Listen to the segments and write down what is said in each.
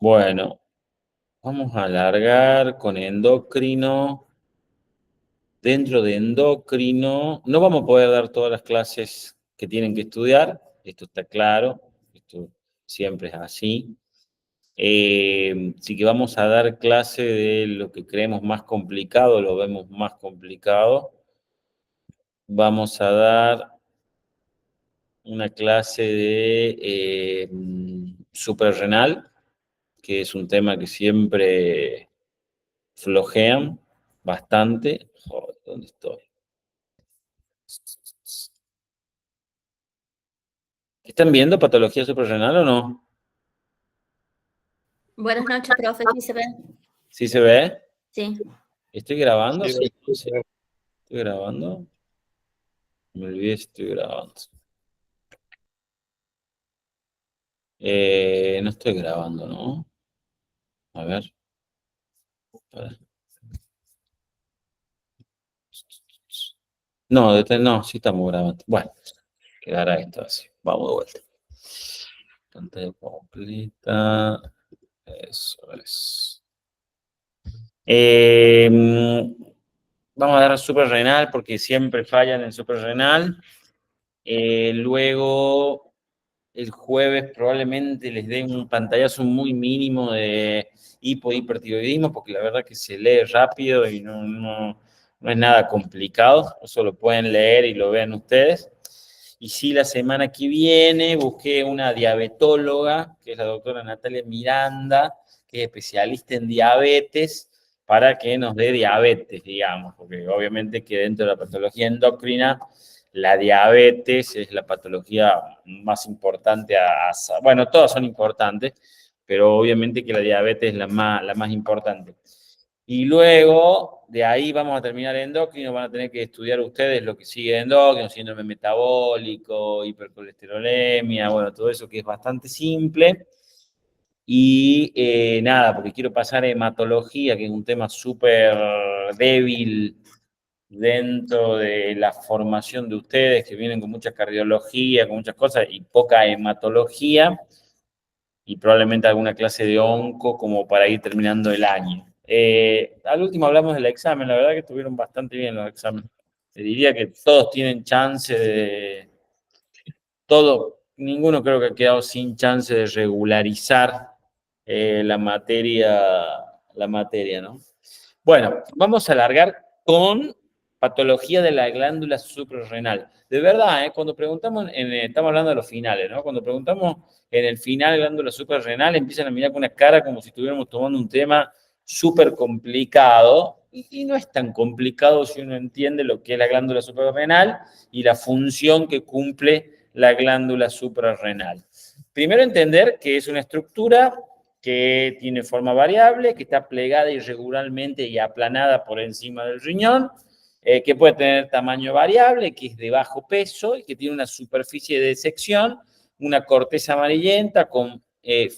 Bueno, vamos a alargar con endocrino. Dentro de endocrino, no vamos a poder dar todas las clases que tienen que estudiar, esto está claro, esto siempre es así. Sí que vamos a dar clase de lo que creemos más complicado, lo vemos más complicado. Vamos a dar una clase de suprarrenal, que es un tema que siempre flojean bastante. Joder, ¿dónde estoy? ¿Están viendo patología suprarrenal o no? Buenas noches, profe, ¿sí se ve? ¿Sí se ve? Sí. ¿Estoy grabando? Sí, Sí, sí. ¿Estoy grabando? Me olvidé si estoy grabando. No estoy grabando, ¿no? A ver. No, no, sí estamos grabando. Bueno, quedará esto así. Vamos de vuelta. Pantalla completa. Eso es. Vamos a dar suprarrenal porque siempre fallan en suprarrenal. Luego, el jueves probablemente les dé un pantallazo muy mínimo de hipohipertiroidismo, porque la verdad que se lee rápido y no es nada complicado. Eso lo pueden leer y lo vean ustedes. Y sí, la semana que viene busqué una diabetóloga, que es la doctora Natalia Miranda, que es especialista en diabetes, para que nos dé diabetes, digamos, porque obviamente que dentro de la patología endocrina, la diabetes es la patología más importante bueno, todas son importantes, pero obviamente que la diabetes es la más importante. Y luego, de ahí vamos a terminar endocrino, van a tener que estudiar ustedes lo que sigue endocrino, síndrome metabólico, hipercolesterolemia, bueno, todo eso que es bastante simple. Y nada, porque quiero pasar a hematología, que es un tema súper débil dentro de la formación de ustedes, que vienen con mucha cardiología, con muchas cosas, y poca hematología, y probablemente alguna clase de onco como para ir terminando el año. Al último hablamos del examen, la verdad que estuvieron bastante bien los exámenes. Te diría que todos tienen chance de... Ninguno creo que ha quedado sin chance de regularizar la materia, ¿no? Bueno, vamos a alargar con patología de la glándula suprarrenal. De verdad, cuando preguntamos, estamos hablando de los finales, ¿no? Cuando preguntamos en el final glándula suprarrenal, empiezan a mirar con una cara como si estuviéramos tomando un tema súper complicado, y no es tan complicado si uno entiende lo que es la glándula suprarrenal y la función que cumple la glándula suprarrenal. Primero entender que es una estructura que tiene forma variable, que está plegada irregularmente y aplanada por encima del riñón, que puede tener tamaño variable, que es de bajo peso y que tiene una superficie de sección, una corteza amarillenta con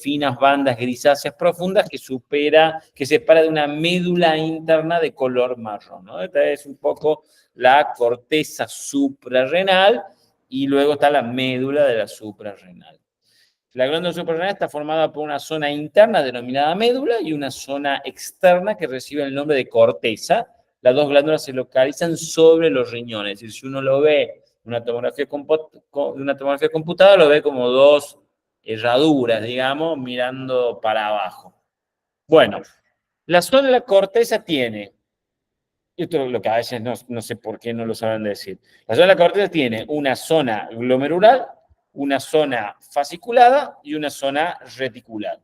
finas bandas grisáceas profundas que separa de una médula interna de color marrón, ¿no? Esta es un poco la corteza suprarrenal y luego está la médula de la suprarrenal. La glándula suprarrenal está formada por una zona interna denominada médula y una zona externa que recibe el nombre de corteza. Las dos glándulas se localizan sobre los riñones. Es decir, si uno lo ve en una tomografía computada, lo ve como dos herraduras, digamos, mirando para abajo. Bueno, la zona de la corteza tiene, esto es lo que a veces no sé por qué no lo saben decir, la zona de la corteza tiene una zona glomerular, una zona fasciculada y una zona reticular.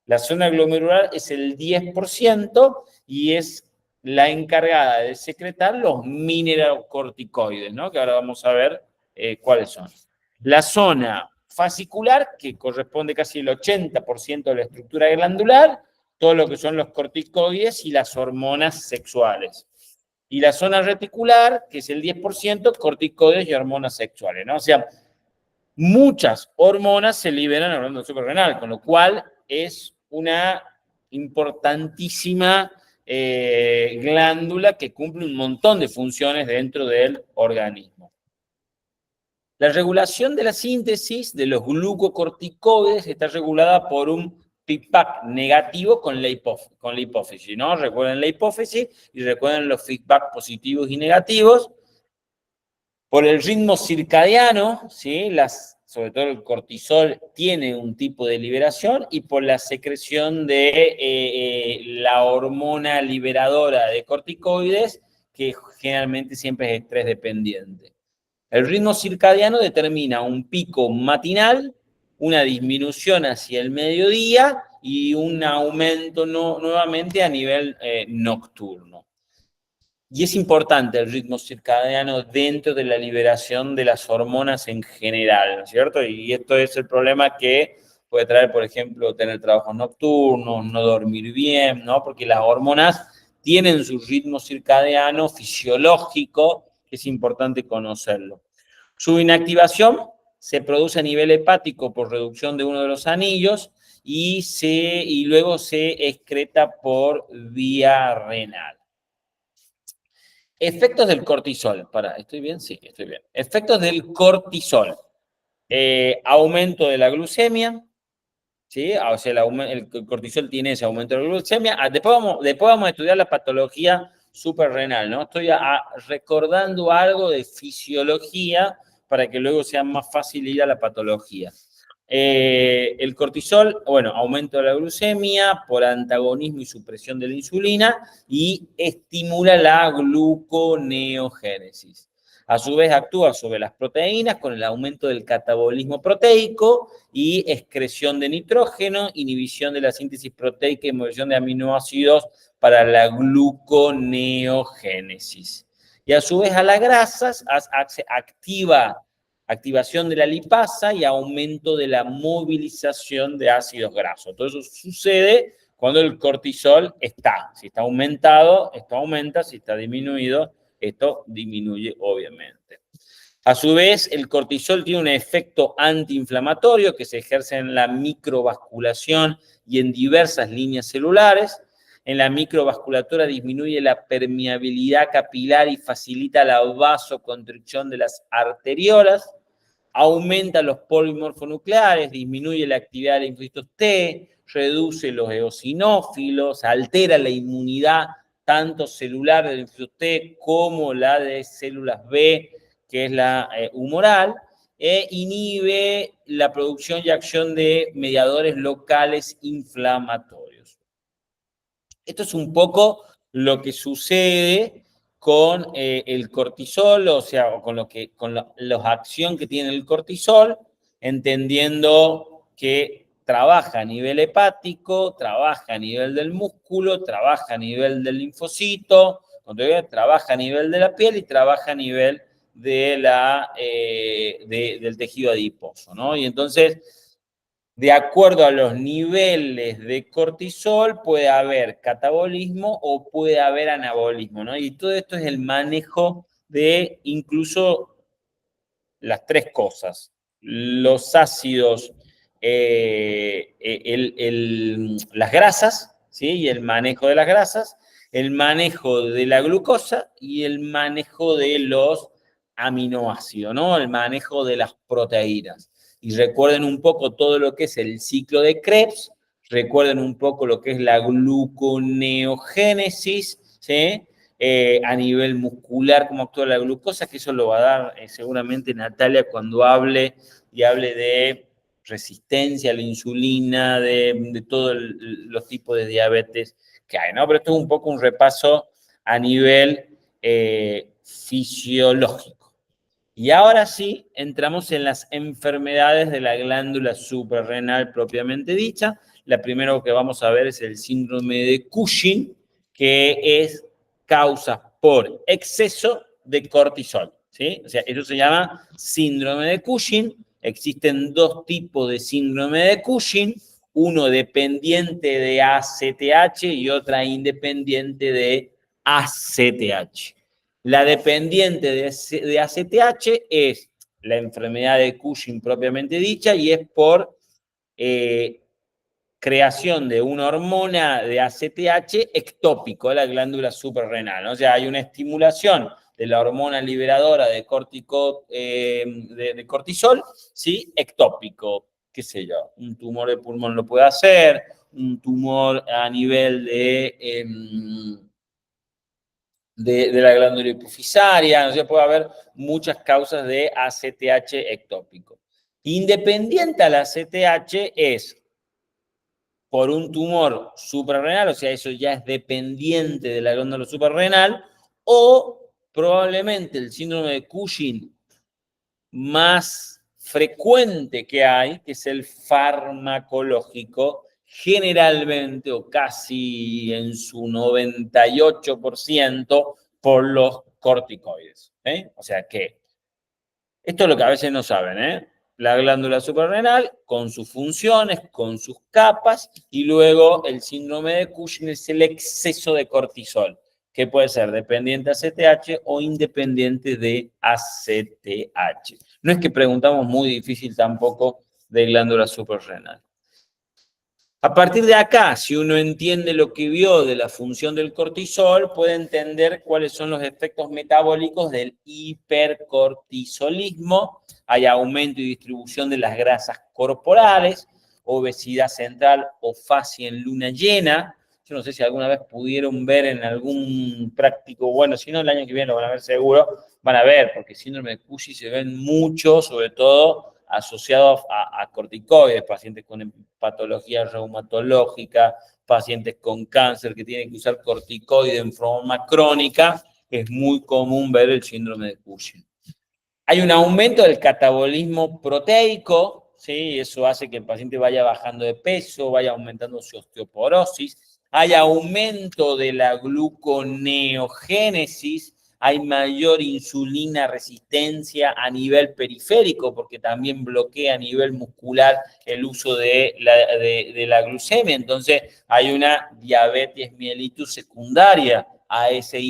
La zona glomerular es el 10% y es la encargada de secretar los mineralocorticoides, ¿no? Que ahora vamos a ver cuáles son. La zona fascicular, que corresponde casi el 80% de la estructura glandular, todo lo que son los corticoides y las hormonas sexuales. Y la zona reticular, que es el 10%, corticoides y hormonas sexuales, ¿no? O sea, muchas hormonas se liberan en la glándula suprarrenal, con lo cual es una importantísima glándula que cumple un montón de funciones dentro del organismo. La regulación de la síntesis de los glucocorticoides está regulada por un feedback negativo con la hipófisis, ¿no? Recuerden la hipófisis y recuerden los feedback positivos y negativos. Por el ritmo circadiano, ¿sí? Sobre todo el cortisol tiene un tipo de liberación y por la secreción de la hormona liberadora de corticoides, que generalmente siempre es estrés dependiente. El ritmo circadiano determina un pico matinal, una disminución hacia el mediodía y un aumento nuevamente a nivel nocturno. Y es importante el ritmo circadiano dentro de la liberación de las hormonas en general, ¿no es cierto? Y esto es el problema que puede traer, por ejemplo, tener trabajos nocturnos, no dormir bien, ¿no? Porque las hormonas tienen su ritmo circadiano fisiológico, que es importante conocerlo. Su inactivación se produce a nivel hepático por reducción de uno de los anillos y luego se excreta por vía renal. Efectos del cortisol. ¿Estoy bien? Sí, estoy bien. Efectos del cortisol. Aumento de la glucemia, ¿sí? O sea, el cortisol tiene ese aumento de la glucemia. Después vamos a estudiar la patología suprarrenal, ¿no? Estoy recordando algo de fisiología para que luego sea más fácil ir a la patología. El cortisol, bueno, aumento de la glucemia por antagonismo y supresión de la insulina y estimula la gluconeogénesis. A su vez actúa sobre las proteínas con el aumento del catabolismo proteico y excreción de nitrógeno, inhibición de la síntesis proteica y movilización de aminoácidos para la gluconeogénesis. Y a su vez a las grasas activación de la lipasa y aumento de la movilización de ácidos grasos. Todo eso sucede cuando el cortisol está. Si está aumentado, esto aumenta. Si está disminuido, esto disminuye, obviamente. A su vez, el cortisol tiene un efecto antiinflamatorio que se ejerce en la microvasculación y en diversas líneas celulares. En la microvasculatura disminuye la permeabilidad capilar y facilita la vasoconstricción de las arteriolas. Aumenta los polimorfonucleares, disminuye la actividad de linfocitos T, reduce los eosinófilos, altera la inmunidad tanto celular de linfocitos T como la de células B, que es la humoral, inhibe la producción y acción de mediadores locales inflamatorios. Esto es un poco lo que sucede con el cortisol, o sea, con la acción que tiene el cortisol, entendiendo que trabaja a nivel hepático, trabaja a nivel del músculo, trabaja a nivel del linfocito, trabaja a nivel de la piel y trabaja a nivel del tejido adiposo, ¿no? Y entonces, de acuerdo a los niveles de cortisol, puede haber catabolismo o puede haber anabolismo, ¿no? Y todo esto es el manejo de incluso las tres cosas. Los ácidos, las grasas, ¿sí? Y el manejo de las grasas, el manejo de la glucosa y el manejo de los aminoácidos, ¿no? El manejo de las proteínas. Y recuerden un poco todo lo que es el ciclo de Krebs, recuerden un poco lo que es la gluconeogénesis, ¿sí? A nivel muscular, cómo actúa la glucosa, que eso lo va a dar seguramente Natalia cuando hable de resistencia a la insulina, de todos los tipos de diabetes que hay, ¿no? Pero esto es un poco un repaso a nivel fisiológico. Y ahora sí, entramos en las enfermedades de la glándula suprarrenal propiamente dicha. La primera que vamos a ver es el síndrome de Cushing, que es causa por exceso de cortisol, ¿sí? O sea, eso se llama síndrome de Cushing. Existen dos tipos de síndrome de Cushing, uno dependiente de ACTH y otra independiente de ACTH. La dependiente de ACTH es la enfermedad de Cushing propiamente dicha y es por creación de una hormona de ACTH ectópico de la glándula suprarrenal. O sea, hay una estimulación de la hormona liberadora de cortisol, ¿sí? Ectópico, qué sé yo, un tumor de pulmón lo puede hacer, un tumor a nivel de la glándula hipofisaria, o sea, puede haber muchas causas de ACTH ectópico. Independiente al ACTH es por un tumor suprarrenal, o sea, eso ya es dependiente de la glándula suprarrenal, o probablemente el síndrome de Cushing más frecuente que hay, que es el farmacológico, generalmente o casi en su 98% por los corticoides. O sea que esto es lo que a veces no saben, la glándula suprarrenal con sus funciones, con sus capas, y luego el síndrome de Cushing es el exceso de cortisol, que puede ser dependiente de ACTH o independiente de ACTH. No es que preguntamos muy difícil tampoco de glándula suprarrenal. A partir de acá, si uno entiende lo que vio de la función del cortisol, puede entender cuáles son los efectos metabólicos del hipercortisolismo. Hay aumento y distribución de las grasas corporales, obesidad central o fascia en luna llena. Yo no sé si alguna vez pudieron ver en algún práctico, bueno, si no el año que viene lo van a ver seguro, van a ver, porque síndrome de Cushing se ven mucho, sobre todo asociados a corticoides, pacientes con patología reumatológica, pacientes con cáncer que tienen que usar corticoides en forma crónica, es muy común ver el síndrome de Cushing. Hay un aumento del catabolismo proteico, ¿sí? Eso hace que el paciente vaya bajando de peso, vaya aumentando su osteoporosis. Hay aumento de la gluconeogénesis, hay mayor insulina resistencia a nivel periférico, porque también bloquea a nivel muscular el uso de la glucemia. Entonces, hay una diabetes mellitus secundaria a ese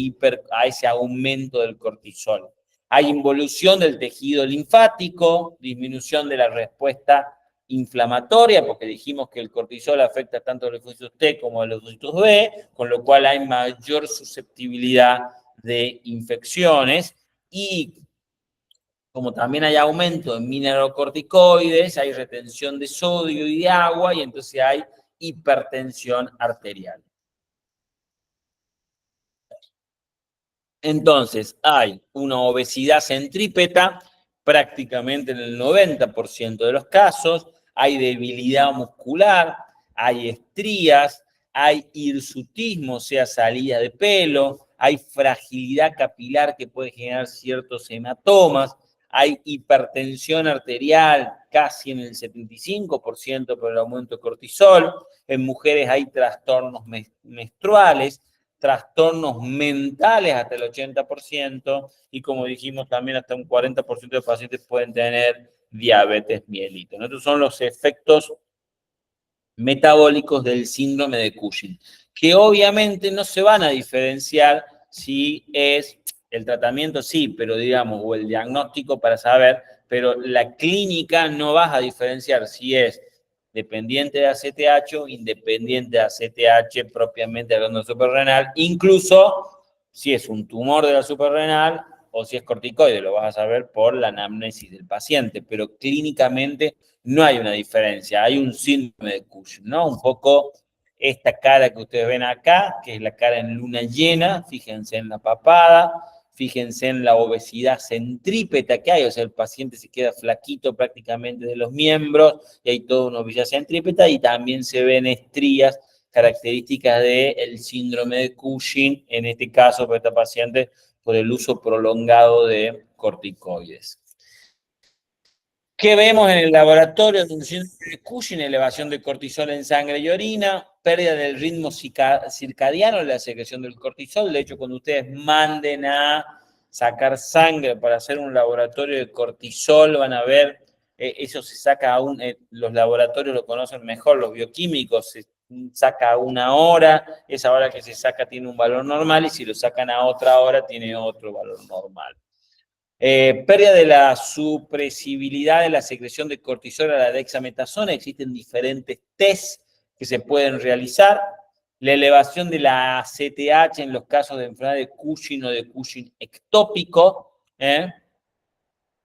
aumento del cortisol. Hay involución del tejido linfático, disminución de la respuesta inflamatoria, porque dijimos que el cortisol afecta tanto a los linfocitos T como a los linfocitos B, con lo cual hay mayor susceptibilidad de infecciones, y como también hay aumento en mineralocorticoides, hay retención de sodio y de agua, y entonces hay hipertensión arterial. Entonces, hay una obesidad centrípeta prácticamente en el 90% de los casos, hay debilidad muscular, hay estrías, hay hirsutismo, o sea, salida de pelo, hay fragilidad capilar que puede generar ciertos hematomas, hay hipertensión arterial casi en el 75% por el aumento de cortisol, en mujeres hay trastornos menstruales, trastornos mentales hasta el 80%, y como dijimos también hasta un 40% de pacientes pueden tener diabetes mellitus. Estos son los efectos metabólicos del síndrome de Cushing, que obviamente no se van a diferenciar si es el tratamiento, sí, pero digamos, o el diagnóstico para saber, pero la clínica no vas a diferenciar si es dependiente de ACTH o independiente de ACTH propiamente hablando de suprarrenal, incluso si es un tumor de la suprarrenal o si es corticoide, lo vas a saber por la anamnesis del paciente, pero clínicamente no hay una diferencia, hay un síndrome de Cushing, ¿no? Un poco esta cara que ustedes ven acá, que es la cara en luna llena, fíjense en la papada, fíjense en la obesidad centrípeta que hay, o sea, el paciente se queda flaquito prácticamente de los miembros y hay toda una obesidad centrípeta, y también se ven estrías características del síndrome de Cushing, en este caso para esta paciente, por el uso prolongado de corticoides. ¿Qué vemos en el laboratorio de síndrome de Cushing? Elevación de cortisol en sangre y orina, pérdida del ritmo circadiano, la secreción del cortisol. De hecho, cuando ustedes manden a sacar sangre para hacer un laboratorio de cortisol, van a ver, eso se saca aún, los laboratorios lo conocen mejor, los bioquímicos, se saca a 1 hora, esa hora que se saca tiene un valor normal, y si lo sacan a otra hora tiene otro valor normal. Pérdida de la supresibilidad de la secreción de cortisol a la dexametasona. Existen diferentes tests que se pueden realizar. La elevación de la ACTH en los casos de enfermedad de Cushing o de Cushing ectópico.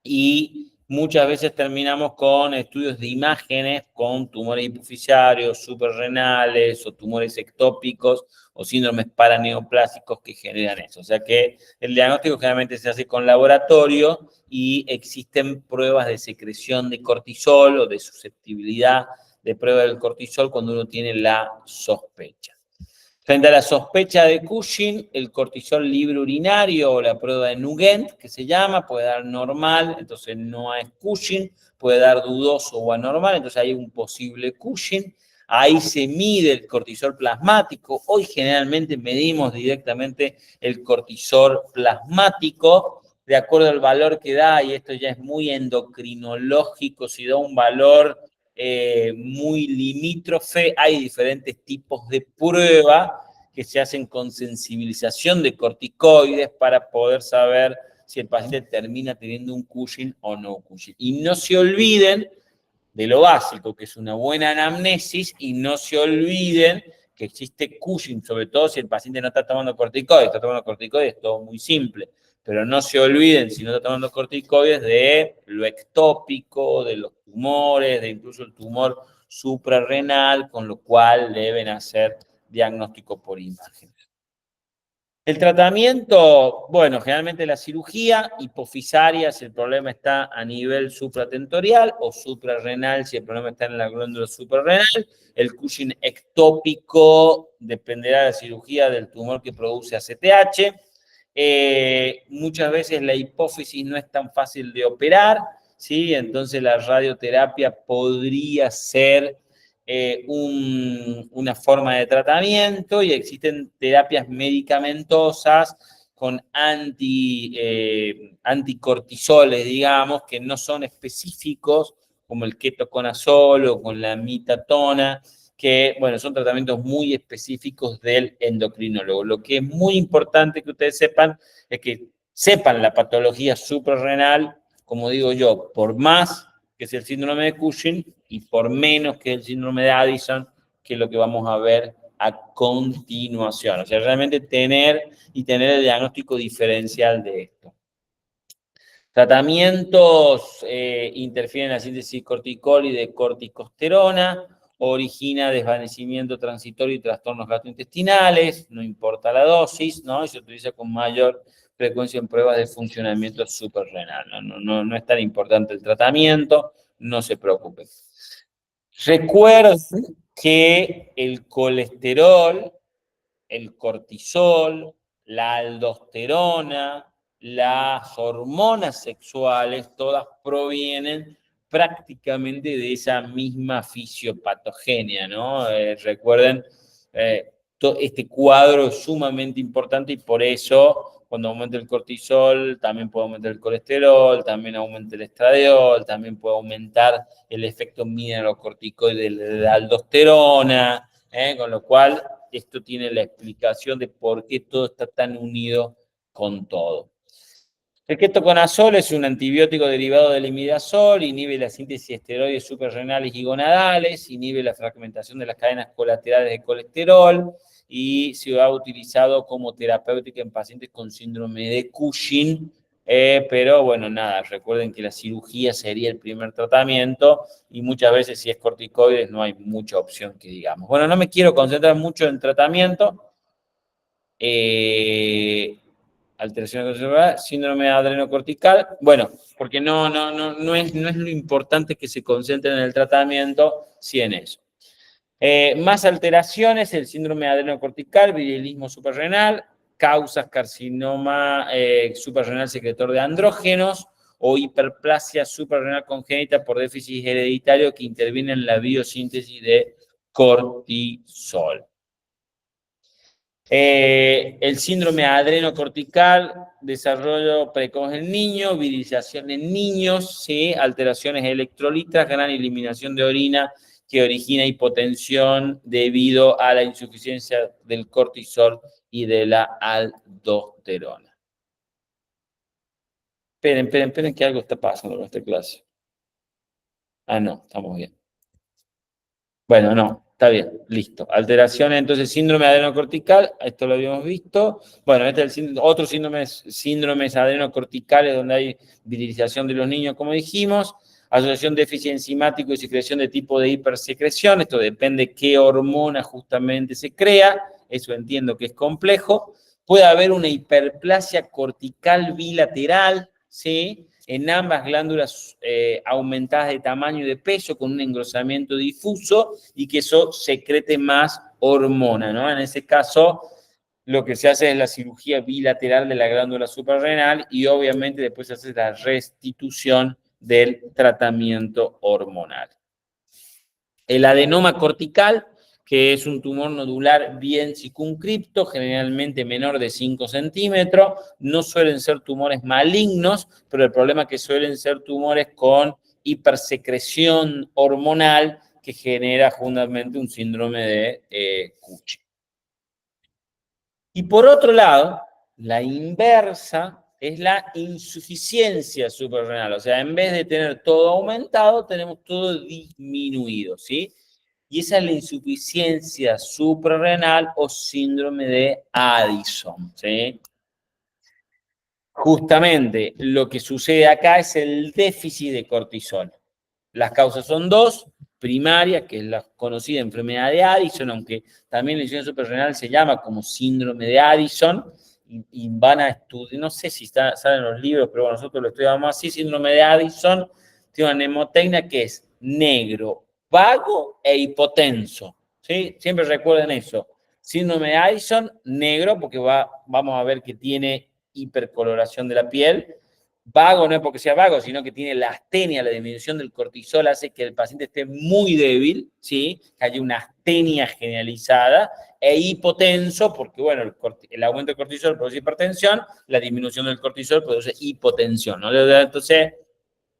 Y muchas veces terminamos con estudios de imágenes con tumores hipofisiarios, suprarrenales o tumores ectópicos o síndromes paraneoplásicos que generan eso. O sea que el diagnóstico generalmente se hace con laboratorio y existen pruebas de secreción de cortisol o de susceptibilidad de prueba del cortisol cuando uno tiene la sospecha. Frente a la sospecha de Cushing, el cortisol libre urinario o la prueba de Nugent, que se llama, puede dar normal, entonces no es Cushing, puede dar dudoso o anormal, entonces hay un posible Cushing. Ahí se mide el cortisol plasmático. Hoy generalmente medimos directamente el cortisol plasmático de acuerdo al valor que da, y esto ya es muy endocrinológico, si da un valor muy limítrofe, hay diferentes tipos de prueba que se hacen con sensibilización de corticoides para poder saber si el paciente termina teniendo un Cushing o no Cushing. Y no se olviden de lo básico, que es una buena anamnesis, y no se olviden que existe Cushing, sobre todo si el paciente no está tomando corticoides. Está tomando corticoides, es todo muy simple. Pero no se olviden, si no está tomando corticoides, de lo ectópico, de los tumores, de incluso el tumor suprarrenal, con lo cual deben hacer diagnóstico por imagen. El tratamiento, bueno, generalmente la cirugía hipofisaria si el problema está a nivel supratentorial o suprarrenal si el problema está en la glándula suprarrenal. El Cushing ectópico dependerá de la cirugía del tumor que produce ACTH. Muchas veces la hipófisis no es tan fácil de operar, ¿sí? Entonces la radioterapia podría ser una forma de tratamiento y existen terapias medicamentosas con anticortisoles, digamos, que no son específicos, como el ketoconazol o con la mitatona, que, bueno, son tratamientos muy específicos del endocrinólogo. Lo que es muy importante que ustedes sepan es que sepan la patología suprarrenal, como digo yo, por más que es el síndrome de Cushing, y por menos que el síndrome de Addison, que es lo que vamos a ver a continuación. O sea, realmente tener el diagnóstico diferencial de esto. Tratamientos interfieren en la síntesis corticol y de corticosterona, origina desvanecimiento transitorio y trastornos gastrointestinales, no importa la dosis, ¿no? Y se utiliza con mayor frecuencia en pruebas de funcionamiento suprarrenal. No es tan importante el tratamiento, no se preocupen. Recuerden que el colesterol, el cortisol, la aldosterona, las hormonas sexuales, todas provienen prácticamente de esa misma fisiopatogenia, ¿no? Recuerden, este cuadro es sumamente importante y por eso cuando aumenta el cortisol también puede aumentar el colesterol, también aumenta el estradiol, también puede aumentar el efecto mineralocorticoide de la aldosterona, con lo cual esto tiene la explicación de por qué todo está tan unido con todo. El ketoconazol es un antibiótico derivado del imidazol, inhibe la síntesis de esteroides suprarrenales y gonadales, inhibe la fragmentación de las cadenas colaterales de colesterol y se ha utilizado como terapéutica en pacientes con síndrome de Cushing, pero bueno, nada, recuerden que la cirugía sería el primer tratamiento y muchas veces si es corticoides no hay mucha opción que digamos. Bueno, no me quiero concentrar mucho en tratamiento. Alteración cerebral, síndrome adrenocortical, bueno, porque no es lo importante que se concentren en el tratamiento, sí en eso. Más alteraciones, el síndrome adrenocortical, virilismo suprarrenal, causas carcinoma suprarrenal secretor de andrógenos o hiperplasia suprarrenal congénita por déficit hereditario que interviene en la biosíntesis de cortisol. El síndrome adrenocortical, desarrollo precoz en niños, virización en niños, ¿sí? Alteraciones electrolitas, gran eliminación de orina que origina hipotensión debido a la insuficiencia del cortisol y de la aldosterona. Esperen, que algo está pasando en esta clase. Ah, no, estamos bien. Bueno, no. Está bien, listo. Alteraciones, entonces, síndrome adrenocortical, esto lo habíamos visto. Bueno, este es otro síndrome, síndromes adrenocorticales donde hay virilización de los niños, como dijimos. Asociación déficit enzimático y secreción de tipo de hipersecreción. Esto depende qué hormona justamente se crea. Eso entiendo que es complejo. Puede haber una hiperplasia cortical bilateral, ¿sí? En ambas glándulas aumentadas de tamaño y de peso con un engrosamiento difuso y que eso secrete más hormona, ¿no? En ese caso, lo que se hace es la cirugía bilateral de la glándula suprarrenal y obviamente después se hace la restitución del tratamiento hormonal. El adenoma cortical, que es un tumor nodular bien circunscripto, generalmente menor de 5 centímetros, no suelen ser tumores malignos, pero el problema es que suelen ser tumores con hipersecreción hormonal que genera justamente un síndrome de Cushing. Y por otro lado, la inversa es la insuficiencia suprarrenal. O sea, en vez de tener todo aumentado, tenemos todo disminuido, ¿sí? Y esa es la insuficiencia suprarrenal o síndrome de Addison, ¿sí? Justamente lo que sucede acá es el déficit de cortisol. Las causas son dos, primaria, que es la conocida enfermedad de Addison, aunque también la insuficiencia suprarrenal se llama como síndrome de Addison, y van a estudiar, no sé si salen los libros, pero bueno, nosotros lo estudiamos así, síndrome de Addison, tiene una mnemotecnia que es negro, vago e hipotenso, ¿sí? Siempre recuerden eso. Síndrome de Addison, negro, porque vamos a ver que tiene hipercoloración de la piel. Vago no es porque sea vago, sino que tiene la astenia, la disminución del cortisol hace que el paciente esté muy débil, ¿sí? Que haya una astenia generalizada, e hipotenso, porque bueno, el aumento del cortisol produce hipertensión, la disminución del cortisol produce hipotensión, ¿no? Entonces,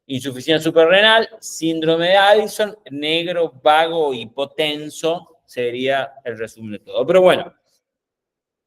insuficiencia suprarrenal, síndrome de Addison, negro, vago, hipotenso, sería el resumen de todo. Pero bueno,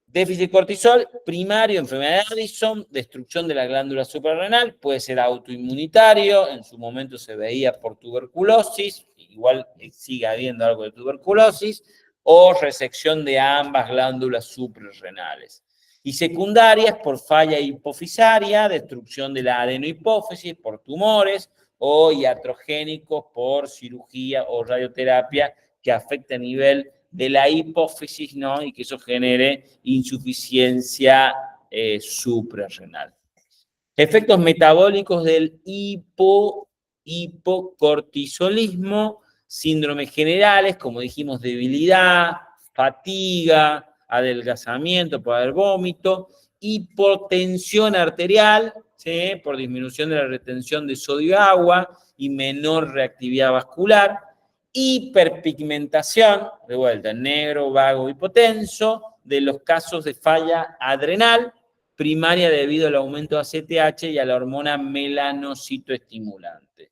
déficit de cortisol, primario, enfermedad de Addison, destrucción de la glándula suprarrenal, puede ser autoinmunitario, en su momento se veía por tuberculosis, igual sigue habiendo algo de tuberculosis, o resección de ambas glándulas suprarrenales. Y secundarias por falla hipofisaria, destrucción de la adenohipófisis por tumores, o iatrogénicos por cirugía o radioterapia que afecta a nivel de la hipófisis, ¿no? Y que eso genere insuficiencia suprarrenal. Efectos metabólicos del hipocortisolismo, síndromes generales, como dijimos, debilidad, fatiga, adelgazamiento, puede haber vómito, hipotensión arterial, ¿sí? Por disminución de la retención de sodio y agua y menor reactividad vascular, hiperpigmentación, de vuelta, negro, vago, hipotenso, de los casos de falla adrenal, primaria debido al aumento de ACTH y a la hormona melanocitoestimulante.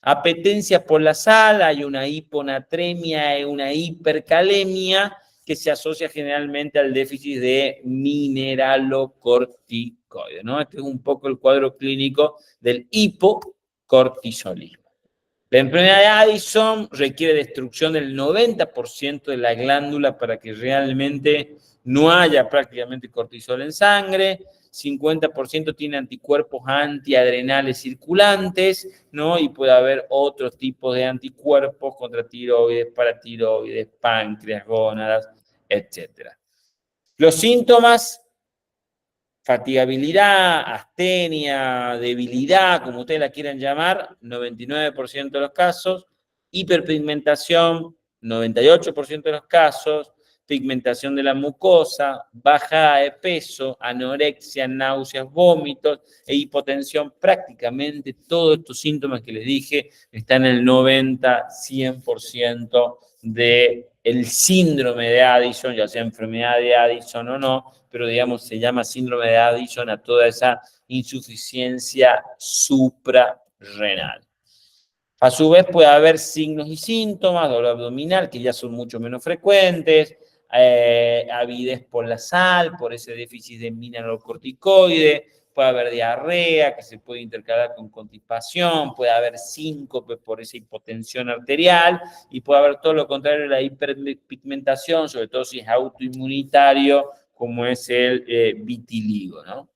Apetencia por la sal, hay una hiponatremia y una hipercalemia que se asocia generalmente al déficit de mineralocorticoides, ¿no? Este es un poco el cuadro clínico del hipocortisolismo. La enfermedad de Addison requiere destrucción del 90% de la glándula para que realmente no haya prácticamente cortisol en sangre. 50% tiene anticuerpos antiadrenales circulantes, ¿no? Y puede haber otros tipos de anticuerpos contra tiroides, paratiroides, páncreas, gónadas, etc. Los síntomas: fatigabilidad, astenia, debilidad, como ustedes la quieran llamar, 99% de los casos, hiperpigmentación, 98% de los casos, pigmentación de la mucosa, bajada de peso, anorexia, náuseas, vómitos e hipotensión. Prácticamente todos estos síntomas que les dije están en el 90-100% del síndrome de Addison, ya sea enfermedad de Addison o no, pero digamos se llama síndrome de Addison a toda esa insuficiencia suprarrenal. A su vez puede haber signos y síntomas, dolor abdominal, que ya son mucho menos frecuentes, avidez por la sal, por ese déficit de mineralocorticoide, puede haber diarrea que se puede intercalar con constipación, puede haber síncope por esa hipotensión arterial y puede haber todo lo contrario, la hiperpigmentación, sobre todo si es autoinmunitario, como es el vitiligo, ¿no?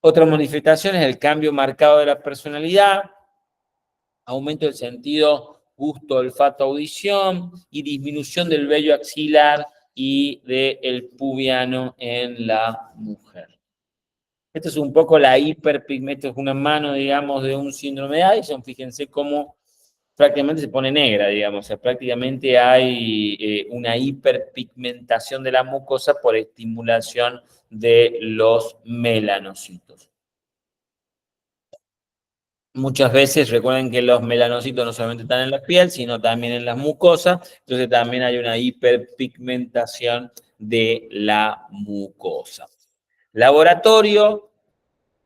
Otra manifestación es el cambio marcado de la personalidad, aumento del sentido gusto, olfato, audición y disminución del vello axilar y del pubiano en la mujer. Esto es un poco la hiperpigmentación, es una mano, digamos, de un síndrome de Addison. Fíjense cómo prácticamente se pone negra, digamos, o sea, prácticamente hay una hiperpigmentación de la mucosa por estimulación de los melanocitos. Muchas veces recuerden que los melanocitos no solamente están en la piel, sino también en las mucosas, entonces también hay una hiperpigmentación de la mucosa. Laboratorio,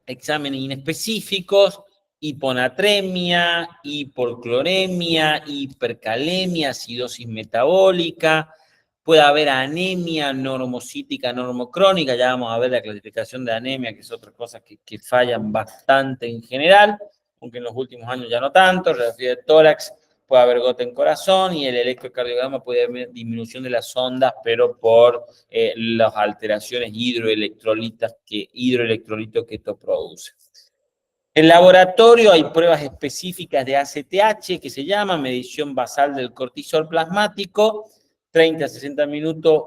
exámenes inespecíficos, hiponatremia, hiporcloremia, hipercalemia, acidosis metabólica, puede haber anemia normocítica, normocrónica, ya vamos a ver la clasificación de anemia, que es otra cosa que fallan bastante en general, aunque en los últimos años ya no tanto, radiografía de tórax, puede haber gota en corazón y el electrocardiograma puede haber disminución de las ondas, pero por las alteraciones hidroelectrolitos que esto produce. En laboratorio hay pruebas específicas de ACTH que se llama medición basal del cortisol plasmático. 30 a 60 minutos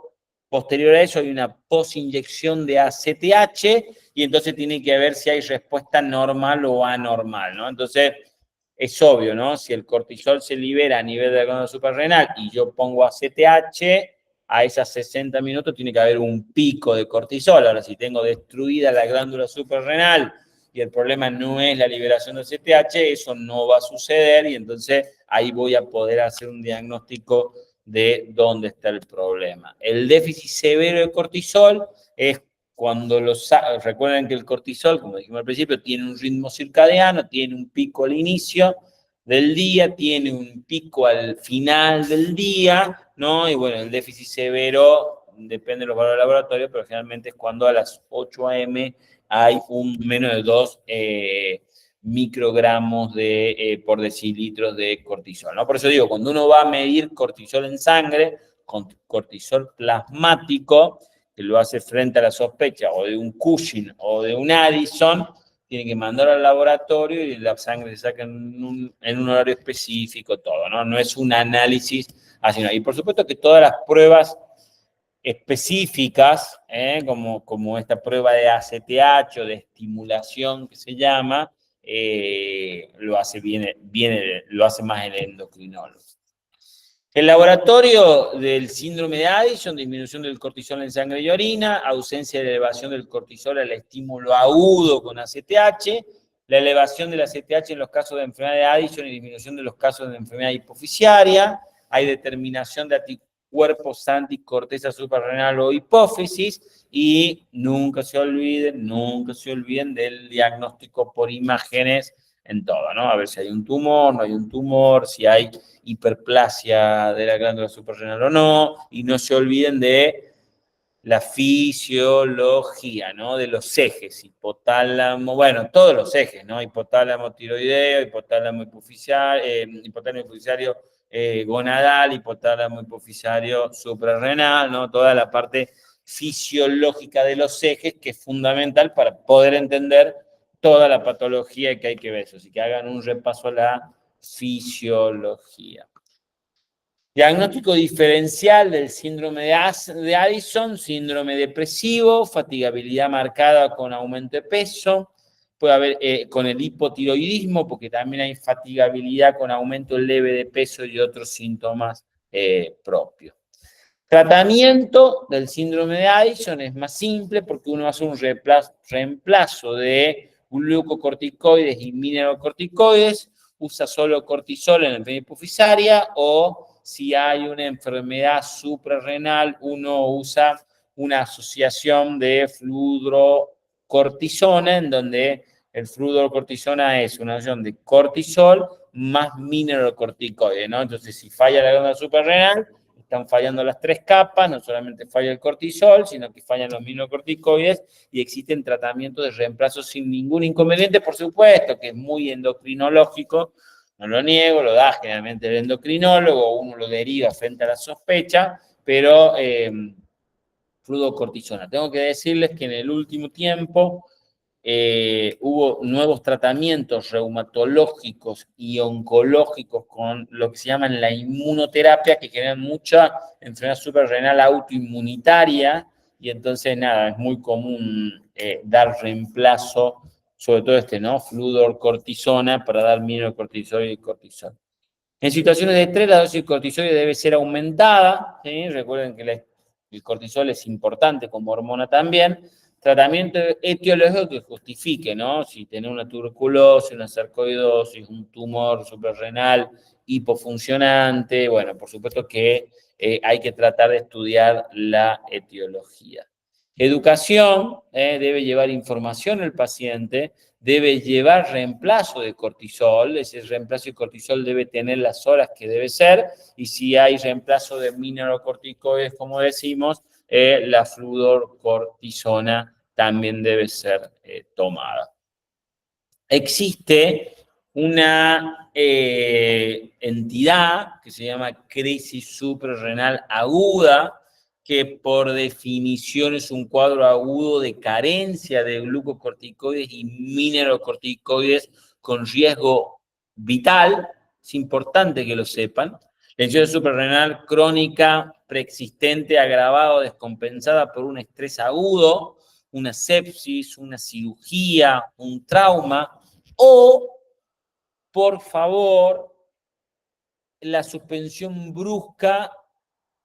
posterior a eso hay una posinyección de ACTH y entonces tiene que ver si hay respuesta normal o anormal, ¿no? Entonces, es obvio, ¿no? Si el cortisol se libera a nivel de la glándula suprarrenal y yo pongo ACTH, a esas 60 minutos tiene que haber un pico de cortisol. Ahora, si tengo destruida la glándula suprarrenal y el problema no es la liberación de ACTH, eso no va a suceder y entonces ahí voy a poder hacer un diagnóstico de dónde está el problema. El déficit severo de cortisol es cuando recuerden que el cortisol, como dijimos al principio, tiene un ritmo circadiano, tiene un pico al inicio del día, tiene un pico al final del día, ¿no? Y bueno, el déficit severo depende de los valores de laboratorio, pero generalmente es cuando a las 8 a.m. hay un menos de 2 microgramos por decilitros de cortisol, ¿no? Por eso digo, cuando uno va a medir cortisol en sangre, con cortisol plasmático, que lo hace frente a la sospecha o de un Cushing o de un Addison, tiene que mandar al laboratorio y la sangre se saca en un horario específico, todo, ¿no? No es un análisis así, ¿no? Y por supuesto que todas las pruebas específicas, como esta prueba de ACTH o de estimulación que se llama, lo hace más el endocrinólogo. El laboratorio del síndrome de Addison, disminución del cortisol en sangre y orina, ausencia de elevación del cortisol al estímulo agudo con ACTH, la elevación del ACTH en los casos de enfermedad de Addison y disminución de los casos de enfermedad hipoficiaria, hay determinación de anticuerpos anticorteza suprarrenal o hipófisis y nunca se olviden del diagnóstico por imágenes en todo, ¿no? A ver si hay un tumor, no hay un tumor, si hay hiperplasia de la glándula suprarrenal o no, y no se olviden de la fisiología, ¿no? De los ejes, hipotálamo, bueno, todos los ejes, ¿no? Hipotálamo tiroideo, hipotálamo hipofisario gonadal, hipotálamo hipofisario suprarrenal, ¿no? Toda la parte fisiológica de los ejes que es fundamental para poder entender toda la patología que hay que ver. Así que hagan un repaso a la fisiología. Diagnóstico diferencial del síndrome de Addison, síndrome depresivo, fatigabilidad marcada con aumento de peso, puede haber con el hipotiroidismo, porque también hay fatigabilidad con aumento leve de peso y otros síntomas propios. Tratamiento del síndrome de Addison es más simple porque uno hace un reemplazo de glucocorticoides y mineralocorticoides, usa solo cortisol en la enfermedad hipofisaria o si hay una enfermedad suprarrenal, uno usa una asociación de fludrocortisona, en donde el fludrocortisona es una asociación de cortisol más mineralocorticoides, ¿no? Entonces, si falla la glándula suprarrenal, están fallando las 3 capas, no solamente falla el cortisol, sino que fallan los mineralocorticoides y existen tratamientos de reemplazo sin ningún inconveniente, por supuesto, que es muy endocrinológico, no lo niego, lo da generalmente el endocrinólogo, uno lo deriva frente a la sospecha, pero fluocortisona. Tengo que decirles que en el último tiempo hubo nuevos tratamientos reumatológicos y oncológicos con lo que se llaman la inmunoterapia, que generan mucha enfermedad suprarrenal autoinmunitaria, y entonces nada, es muy común dar reemplazo, sobre todo ¿no? Fluorcortisona para dar mineralocortisol y cortisol. En situaciones de estrés, la dosis de cortisol debe ser aumentada, ¿sí? Recuerden que el cortisol es importante como hormona también. Tratamiento etiológico que justifique, ¿no? Si tiene una tuberculosis, una sarcoidosis, un tumor suprarrenal hipofuncionante, bueno, por supuesto que hay que tratar de estudiar la etiología. Educación, debe llevar información al paciente, debe llevar reemplazo de cortisol, ese reemplazo de cortisol debe tener las horas que debe ser, y si hay reemplazo de mineralocorticoides, como decimos, la fluorcortisona también debe ser tomada. Existe una entidad que se llama crisis suprarrenal aguda, que por definición es un cuadro agudo de carencia de glucocorticoides y mineralocorticoides con riesgo vital. Es importante que lo sepan. La insuficiencia suprarrenal crónica, preexistente, agravada o descompensada por un estrés agudo, una sepsis, una cirugía, un trauma, o, por favor, la suspensión brusca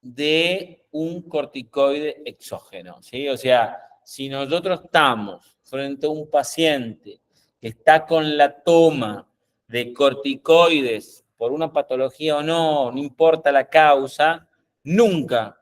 de un corticoide exógeno, ¿sí? O sea, si nosotros estamos frente a un paciente que está con la toma de corticoides por una patología o no, no importa la causa, nunca,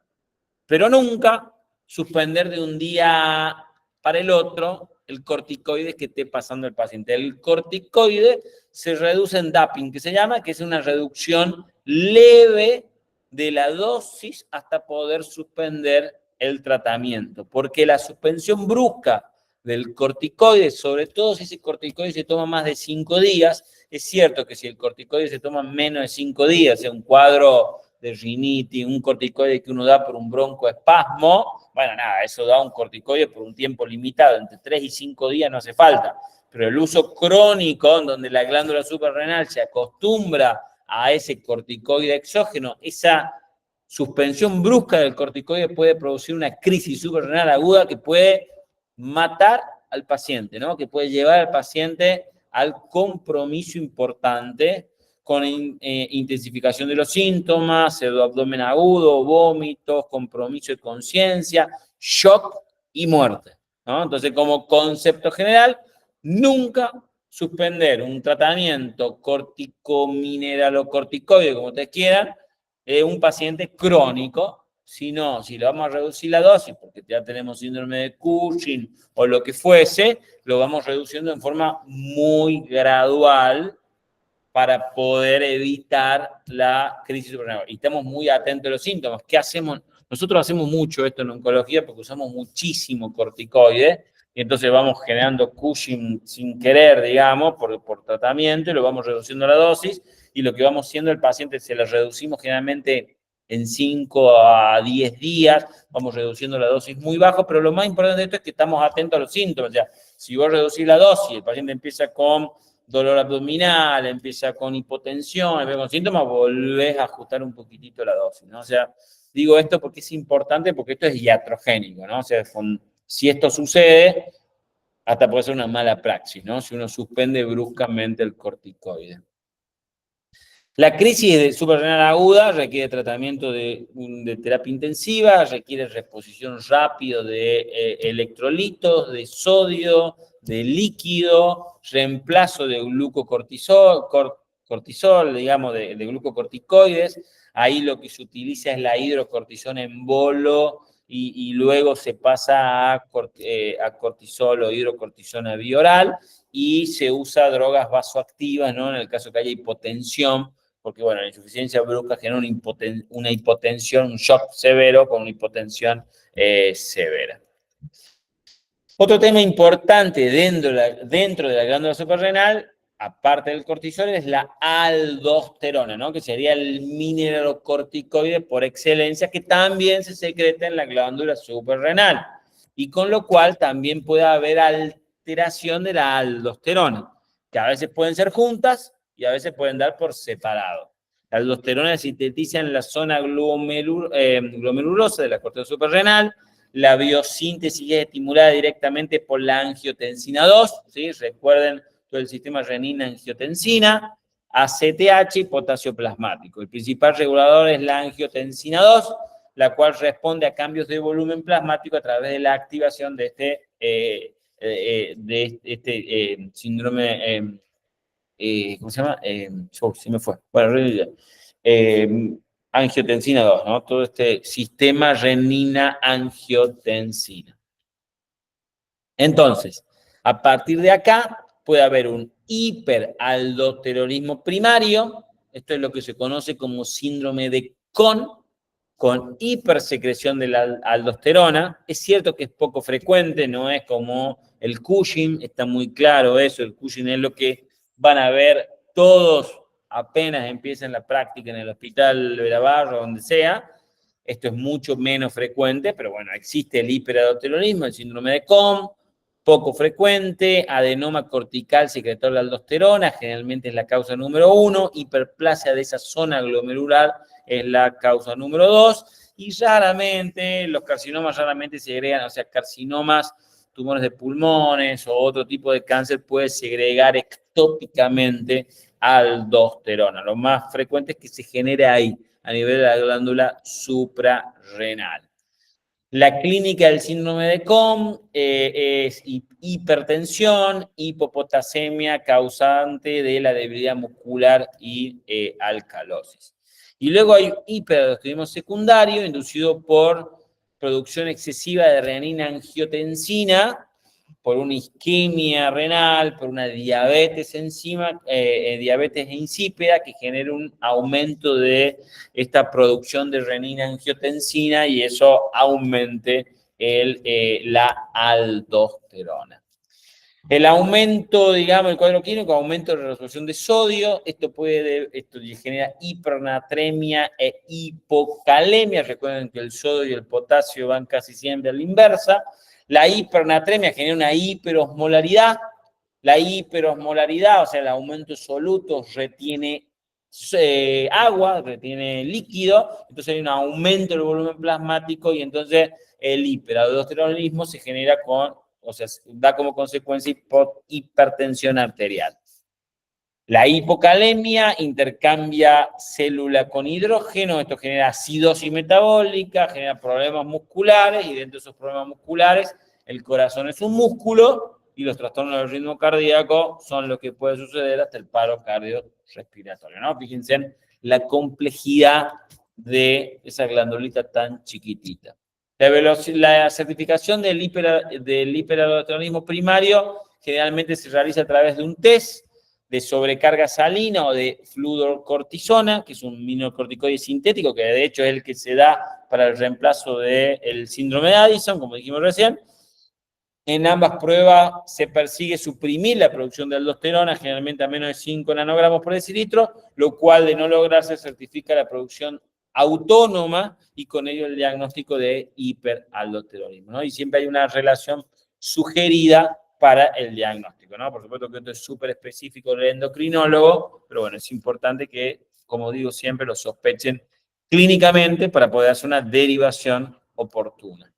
pero nunca suspender de un día para el otro el corticoide que esté pasando el paciente. El corticoide se reduce en DAPing, que se llama, que es una reducción leve de la dosis hasta poder suspender el tratamiento, porque la suspensión brusca del corticoide, sobre todo si ese corticoide se toma más de 5 días, es cierto que si el corticoide se toma menos de 5 días, es un cuadro de rinitis, un corticoide que uno da por un broncoespasmo, bueno, nada, eso da un corticoide por un tiempo limitado, entre 3 y 5 días no hace falta, pero el uso crónico, en donde la glándula suprarrenal se acostumbra a ese corticoide exógeno, esa suspensión brusca del corticoide puede producir una crisis suprarrenal aguda que puede matar al paciente, ¿no? Que puede llevar al paciente al compromiso importante con intensificación de los síntomas, pseudoabdomen agudo, vómitos, compromiso de conciencia, shock y muerte, ¿no? Entonces, como concepto general, nunca suspender un tratamiento corticomineralocorticoide, como ustedes quieran, un paciente crónico, si no, si le vamos a reducir la dosis, porque ya tenemos síndrome de Cushing o lo que fuese, lo vamos reduciendo en forma muy gradual para poder evitar la crisis suprarrenal. Y estamos muy atentos a los síntomas. ¿Qué hacemos? Nosotros hacemos mucho esto en oncología porque usamos muchísimo corticoide, y entonces vamos generando Cushing sin querer, digamos, por tratamiento, y lo vamos reduciendo la dosis, y lo que vamos haciendo al paciente se la reducimos generalmente en 5 a 10 días, vamos reduciendo la dosis muy bajo, pero lo más importante de esto es que estamos atentos a los síntomas. O sea, si vos reducís la dosis, el paciente empieza con dolor abdominal, empieza con hipotensión, empieza con síntomas, volvés a ajustar un poquitito la dosis, ¿no? O sea, digo esto porque es importante, porque esto es iatrogénico, ¿no? O sea, si esto sucede, hasta puede ser una mala praxis, ¿no? Si uno suspende bruscamente el corticoide. La crisis de suprarrenal aguda requiere tratamiento de terapia intensiva, requiere reposición rápida de electrolitos, de sodio, de líquido, reemplazo de cortisol, digamos, de glucocorticoides. Ahí lo que se utiliza es la hidrocortisona en bolo y luego se pasa a cortisol o hidrocortisona bioral, y se usa drogas vasoactivas, ¿no? En el caso que haya hipotensión porque bueno, la insuficiencia brusca genera una hipotensión, un shock severo con una hipotensión severa. Otro tema importante dentro de la glándula suprarrenal, aparte del cortisol, es la aldosterona, ¿no? Que sería el mineralocorticoide por excelencia, que también se secreta en la glándula suprarrenal, y con lo cual también puede haber alteración de la aldosterona, que a veces pueden ser juntas y a veces pueden dar por separado. La aldosterona se sintetiza en la zona glomerulosa de la corteza suprarrenal. La biosíntesis es estimulada directamente por la angiotensina 2, ¿sí? Recuerden todo el sistema renina-angiotensina, ACTH y potasio plasmático. El principal regulador es la angiotensina 2, la cual responde a cambios de volumen plasmático a través de la activación de este síndrome, ¿cómo se llama? Se me fue. Bueno, angiotensina 2, ¿no? Todo este sistema renina-angiotensina. Entonces, a partir de acá puede haber un hiperaldosteronismo primario, esto es lo que se conoce como síndrome de Con hipersecreción de la aldosterona. Es cierto que es poco frecuente, no es como el Cushing, está muy claro eso, el Cushing es lo que van a ver todos apenas empiezan la práctica en el hospital Verabarro, donde sea. Esto es mucho menos frecuente, pero bueno, existe el hiperaldosteronismo, el síndrome de Cohn, poco frecuente, adenoma cortical secretor de aldosterona, generalmente es la causa número 1, hiperplasia de esa zona glomerular es la causa número 2, y raramente, los carcinomas raramente segregan, o sea, carcinomas, tumores de pulmones o otro tipo de cáncer puede segregar ectópicamente aldosterona. Lo más frecuente es que se genere ahí, a nivel de la glándula suprarrenal. La clínica del síndrome de Cohn es hipertensión, hipopotasemia causante de la debilidad muscular y alcalosis. Y luego hay hiperaldosteronismo secundario inducido por producción excesiva de renina-angiotensina, por una isquemia renal, por una diabetes diabetes insípida que genera un aumento de esta producción de renina-angiotensina y eso aumente la aldosterona. El aumento, digamos, el cuadro clínico, aumento de la resolución de sodio, esto genera hipernatremia e hipocalemia. Recuerden que el sodio y el potasio van casi siempre a la inversa. La hipernatremia genera una hiperosmolaridad. La hiperosmolaridad, o sea, el aumento de solutos, retiene agua, retiene líquido, entonces hay un aumento del volumen plasmático y entonces el hiperaldosteronismo se genera o sea, da como consecuencia hipertensión arterial. La hipocalemia intercambia célula con hidrógeno, esto genera acidosis metabólica, genera problemas musculares y dentro de esos problemas musculares el corazón es un músculo y los trastornos del ritmo cardíaco son lo que puede suceder hasta el paro cardiorrespiratorio, ¿no? Fíjense en la complejidad de esa glandulita tan chiquitita. La certificación del hiperaldosteronismo primario generalmente se realiza a través de un test de sobrecarga salina o de fludrocortisona, que es un mineralocorticoide sintético, que de hecho es el que se da para el reemplazo del síndrome de Addison, como dijimos recién. En ambas pruebas se persigue suprimir la producción de aldosterona, generalmente a menos de 5 nanogramos por decilitro, lo cual de no lograrse certifica la producción autónoma y con ello el diagnóstico de hiperaldosteronismo, ¿no? Y siempre hay una relación sugerida para el diagnóstico, ¿no? Por supuesto que esto es súper específico del endocrinólogo, pero bueno, es importante que, como digo siempre, lo sospechen clínicamente para poder hacer una derivación oportuna.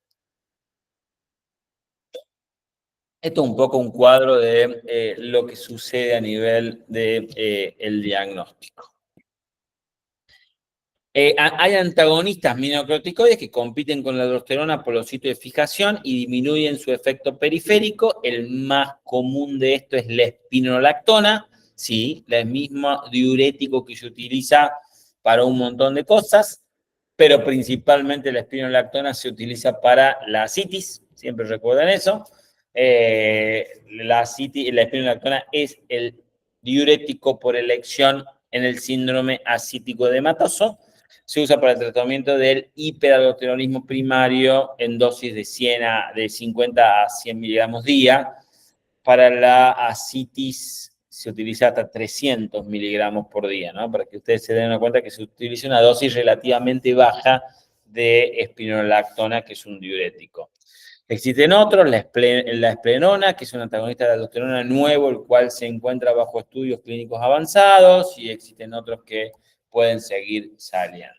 Esto es un poco un cuadro de lo que sucede a nivel del diagnóstico. Hay antagonistas mineralocorticoides que compiten con la aldosterona por los sitios de fijación y disminuyen su efecto periférico. El más común de esto es la espironolactona, sí, el mismo diurético que se utiliza para un montón de cosas, pero principalmente la espironolactona se utiliza para la ascitis, siempre recuerden eso. La espironolactona es el diurético por elección en el síndrome ascítico edematoso. Se usa para el tratamiento del hiperaldosteronismo primario en dosis de 50 a 100 miligramos día. Para la ascitis se utiliza hasta 300 miligramos por día, ¿no? Para que ustedes se den cuenta que se utiliza una dosis relativamente baja de espironolactona, que es un diurético. Existen otros, la esplenona, que es un antagonista de la aldosterona nuevo, el cual se encuentra bajo estudios clínicos avanzados, y existen otros que pueden seguir saliendo.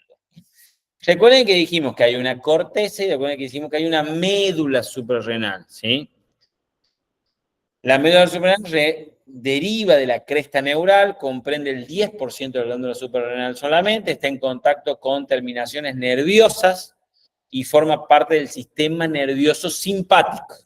Recuerden que dijimos que hay una corteza y recuerden que dijimos que hay una médula suprarrenal, ¿sí? La médula suprarrenal deriva de la cresta neural, comprende el 10% de la glándula suprarrenal solamente, está en contacto con terminaciones nerviosas y forma parte del sistema nervioso simpático,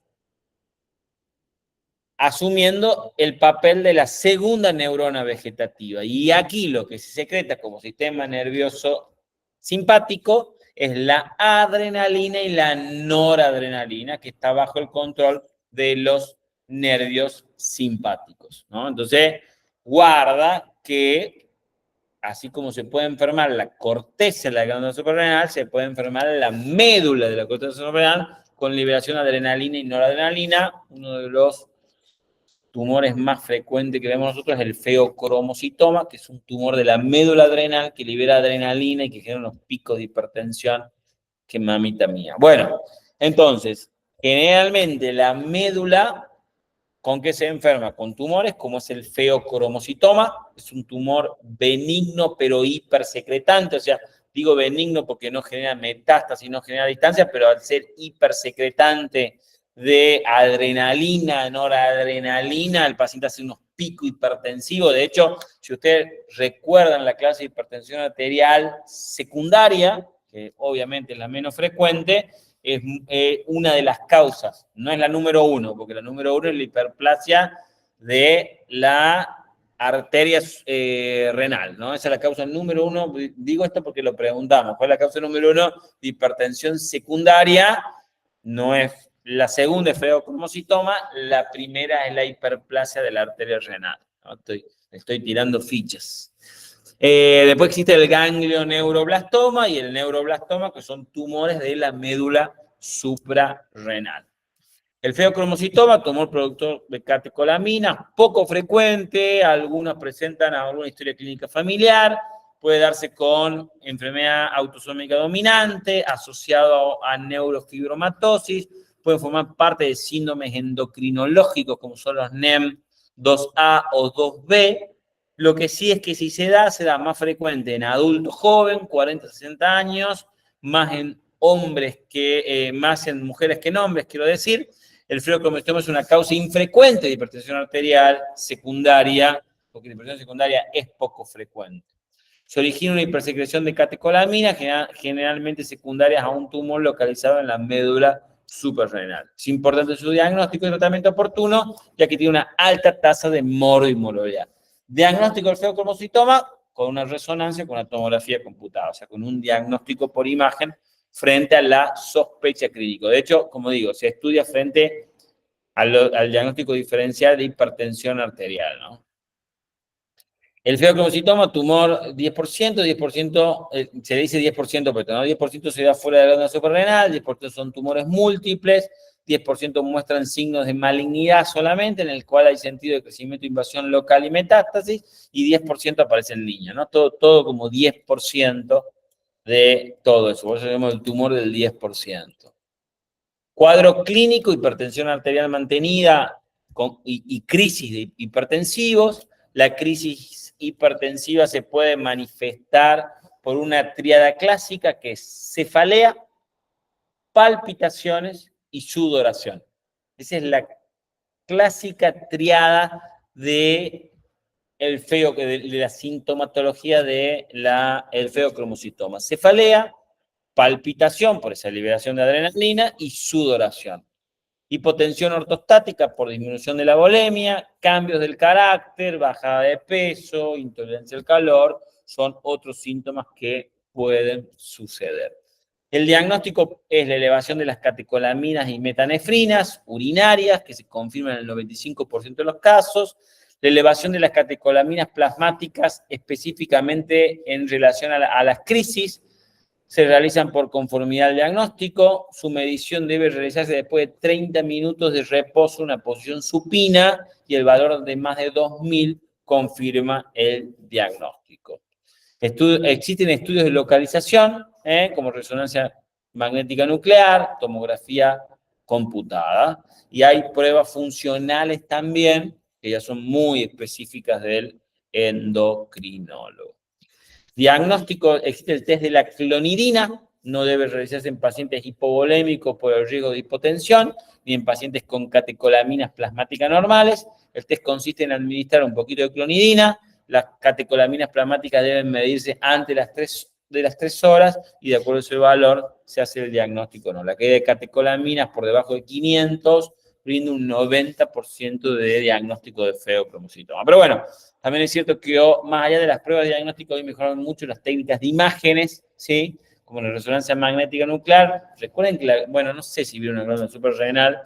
asumiendo el papel de la segunda neurona vegetativa. Y aquí lo que se secreta como sistema nervioso simpático es la adrenalina y la noradrenalina, que está bajo el control de los nervios simpáticos, ¿no? Entonces, guarda que, así como se puede enfermar la corteza de la glándula suprarrenal, se puede enfermar la médula de la corteza suprarrenal con liberación de adrenalina y noradrenalina. Uno de los tumores más frecuentes que vemos nosotros es el feocromocitoma, que es un tumor de la médula adrenal que libera adrenalina y que genera unos picos de hipertensión. Que mamita mía. Bueno, entonces, generalmente la médula, ¿con qué se enferma? Con tumores, como es el feocromocitoma, es un tumor benigno pero hipersecretante, o sea, digo benigno porque no genera metástasis, no genera distancia, pero al ser hipersecretante de adrenalina, noradrenalina, el paciente hace unos picos hipertensivos. De hecho, si ustedes recuerdan la clase de hipertensión arterial secundaria, que obviamente es la menos frecuente, es una de las causas, no es la número uno, porque la número uno es la hiperplasia de la arteria renal, ¿no? Esa es la causa número uno. Digo esto porque lo preguntamos. ¿Cuál es la causa número uno de hipertensión secundaria? No es la segunda, es feocromocitoma, la primera es la hiperplasia de la arteria renal, ¿no? Estoy tirando fichas. Después existe el ganglio neuroblastoma y el neuroblastoma, que son tumores de la médula suprarrenal. El feocromocitoma, tumor productor de catecolaminas, poco frecuente, algunas presentan alguna historia clínica familiar, puede darse con enfermedad autosómica dominante, asociado a neurofibromatosis, pueden formar parte de síndromes endocrinológicos como son los NEM 2A o 2B. Lo que sí es que si se da más frecuente en adultos jóvenes, 40, 60 años, más en hombres que, más en mujeres que en hombres, quiero decir. El feocromocitoma es una causa infrecuente de hipertensión arterial secundaria, porque la hipertensión secundaria es poco frecuente. Se origina una hipersecreción de catecolaminas, generalmente secundarias a un tumor localizado en la médula suprarrenal. Es importante su diagnóstico y tratamiento oportuno, ya que tiene una alta tasa de morbo-inmortalidad. Diagnóstico del feocromocitoma con una resonancia, con una tomografía computada, o sea, con un diagnóstico por imagen frente a la sospecha clínica. De hecho, como digo, se estudia frente al diagnóstico diferencial de hipertensión arterial, ¿no? El feocromocitoma, tumor 10%, 10%, se le dice 10%, pero no 10% se da fuera de la glándula suprarrenal, 10% son tumores múltiples, 10% muestran signos de malignidad solamente, en el cual hay sentido de crecimiento, invasión local y metástasis, y 10% aparece en niños, ¿no? Todo como 10% de todo eso. Por eso tenemos el tumor del 10%. Cuadro clínico, hipertensión arterial mantenida y crisis de hipertensivos. La crisis hipertensiva se puede manifestar por una tríada clásica que es cefalea, palpitaciones y sudoración. Esa es la clásica triada de la sintomatología del feocromocitoma. Cefalea, palpitación por esa liberación de adrenalina y sudoración. Hipotensión ortostática por disminución de la volemia, cambios del carácter, bajada de peso, intolerancia al calor, son otros síntomas que pueden suceder. El diagnóstico es la elevación de las catecolaminas y metanefrinas urinarias, que se confirman en el 95% de los casos, La elevación de las catecolaminas plasmáticas, específicamente en relación a las crisis, se realizan por conformidad al diagnóstico. Su medición debe realizarse después de 30 minutos de reposo en una posición supina y el valor de más de 2000 confirma el diagnóstico. Existen estudios de localización, como resonancia magnética nuclear, tomografía computada, y hay pruebas funcionales también, que ya son muy específicas del endocrinólogo. Diagnóstico, existe el test de la clonidina, no debe realizarse en pacientes hipovolémicos por el riesgo de hipotensión, ni en pacientes con catecolaminas plasmáticas normales. El test consiste en administrar un poquito de clonidina. Las catecolaminas plasmáticas deben medirse antes de las 3 horas y de acuerdo a ese valor se hace el diagnóstico. No, la caída de catecolaminas por debajo de 500 brinda un 90% de diagnóstico de feocromocitoma. Pero bueno, también es cierto que más allá de las pruebas de diagnóstico, hoy mejoraron mucho las técnicas de imágenes, ¿sí? Como la resonancia magnética nuclear. Recuerden que, bueno, no sé si vieron una glándula suprarrenal,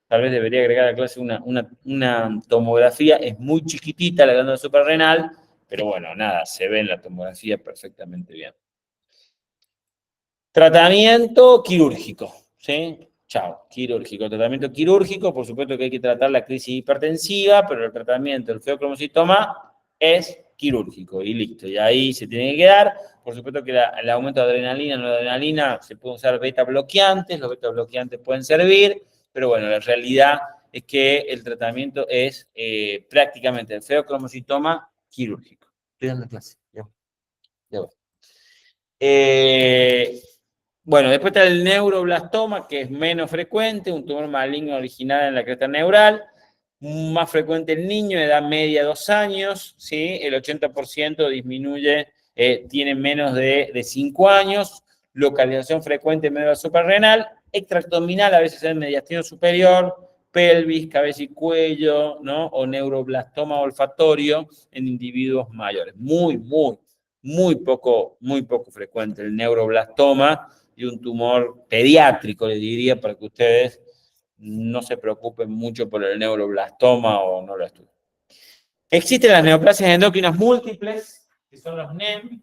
tal vez debería agregar a la clase una tomografía. Es muy chiquitita la glándula suprarrenal, pero bueno, nada, se ve en la tomografía perfectamente bien. Tratamiento quirúrgico, ¿sí? Chao, quirúrgico. Tratamiento quirúrgico, por supuesto que hay que tratar la crisis hipertensiva, pero el tratamiento del feocromocitoma es quirúrgico y listo. Y ahí se tiene que quedar. Por supuesto que el aumento de adrenalina, no de adrenalina, se pueden usar beta bloqueantes, los beta bloqueantes pueden servir, pero bueno, la realidad es que el tratamiento es prácticamente el feocromocitoma quirúrgico. Estoy dando clase, ya voy. Bueno, después está el neuroblastoma, que es menos frecuente, un tumor maligno original en la cresta neural, más frecuente en niños, edad media 2 años, ¿sí? El 80% disminuye, tiene menos de 5 años, localización frecuente en médula suprarrenal, extraabdominal, a veces en mediastino superior, pelvis, cabeza y cuello, ¿no? O neuroblastoma olfatorio en individuos mayores. Muy poco frecuente el neuroblastoma y un tumor pediátrico, les diría, para que ustedes no se preocupen mucho por el neuroblastoma o no lo estudien. Existen las neoplasias endócrinas múltiples, que son los NEM,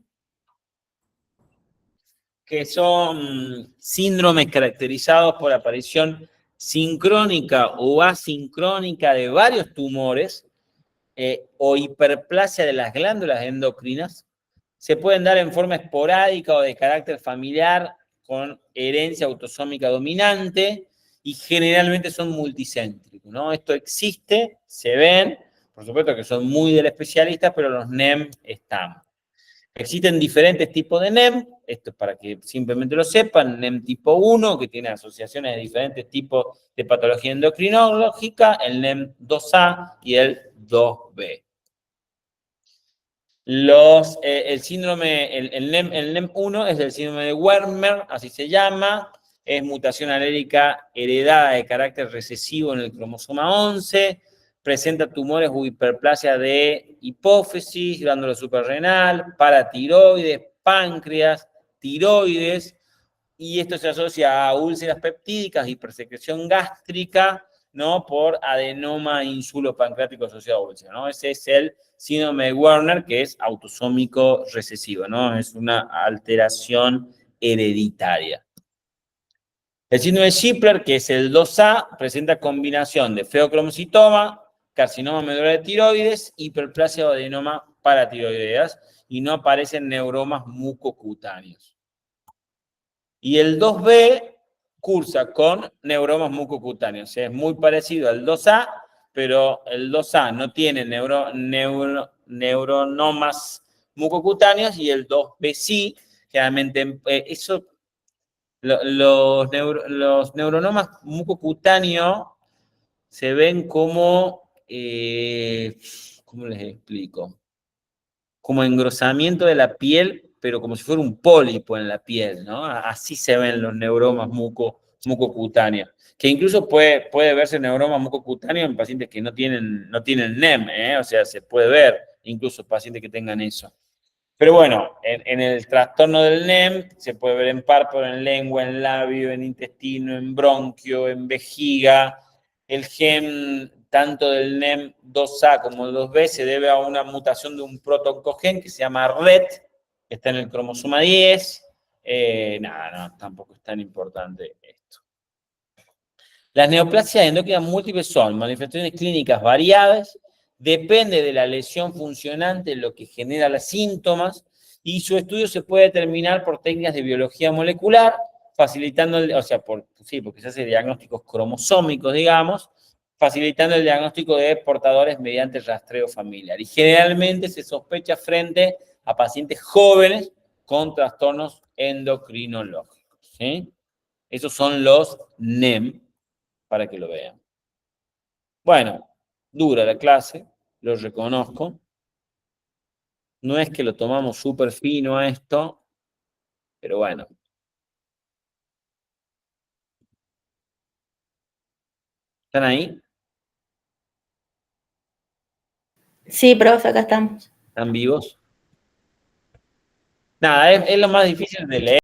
que son síndromes caracterizados por aparición sincrónica o asincrónica de varios tumores o hiperplasia de las glándulas endocrinas. Se pueden dar en forma esporádica o de carácter familiar con herencia autosómica dominante y generalmente son multicéntricos, ¿no? Esto existe, se ven, por supuesto que son muy del especialista, pero los NEM están. Existen diferentes tipos de NEM, esto es para que simplemente lo sepan, NEM tipo 1, que tiene asociaciones de diferentes tipos de patología endocrinológica, el NEM 2A y el 2B. El síndrome, el NEM1 es el síndrome de Werner, así se llama, es mutación alérica heredada de carácter recesivo en el cromosoma 11, presenta tumores o hiperplasia de hipófisis, glándula suprarrenal, paratiroides, páncreas, tiroides, y esto se asocia a úlceras peptídicas, hipersecreción gástrica, ¿no? Por adenoma insulopancreático asociado a úlcera, ¿no? Ese es el síndrome de Werner, que es autosómico recesivo, ¿no? Es una alteración hereditaria. El síndrome de Shipler, que es el 2A, presenta combinación de feocromocitoma, carcinoma medular de tiroides, hiperplasia o adenoma paratiroideas, y no aparecen neuromas mucocutáneos. Y el 2B cursa con neuromas mucocutáneos. Es muy parecido al 2A, pero el 2A no tiene neuronomas mucocutáneos y el 2B sí. Generalmente los neuronomas mucocutáneos se ven como, ¿cómo les explico? Como engrosamiento de la piel, pero como si fuera un pólipo en la piel, ¿no? Así se ven los neuromas mucocutáneos. Que incluso puede verse neuromas mucocutáneos en pacientes que no tienen NEM, o sea, se puede ver incluso pacientes que tengan eso. Pero bueno, en el trastorno del NEM se puede ver en párpado, en lengua, en labio, en intestino, en bronquio, en vejiga. El gen tanto del NEM2A como el 2B se debe a una mutación de un protooncogen que se llama RET, que está en el cromosoma 10. No, tampoco es tan importante esto. Las neoplasias endócrinas múltiples son manifestaciones clínicas variadas, depende de la lesión funcionante lo que genera los síntomas, y su estudio se puede determinar por técnicas de biología molecular, facilitando, porque se hace diagnósticos cromosómicos, digamos, facilitando el diagnóstico de portadores mediante rastreo familiar. Y generalmente se sospecha frente a pacientes jóvenes con trastornos endocrinológicos, ¿sí? Esos son los NEM, para que lo vean. Bueno, dura la clase, lo reconozco. No es que lo tomamos súper fino a esto, pero bueno. ¿Están ahí? Sí, profe, acá estamos. ¿Están vivos? Nada, es lo más difícil de leer.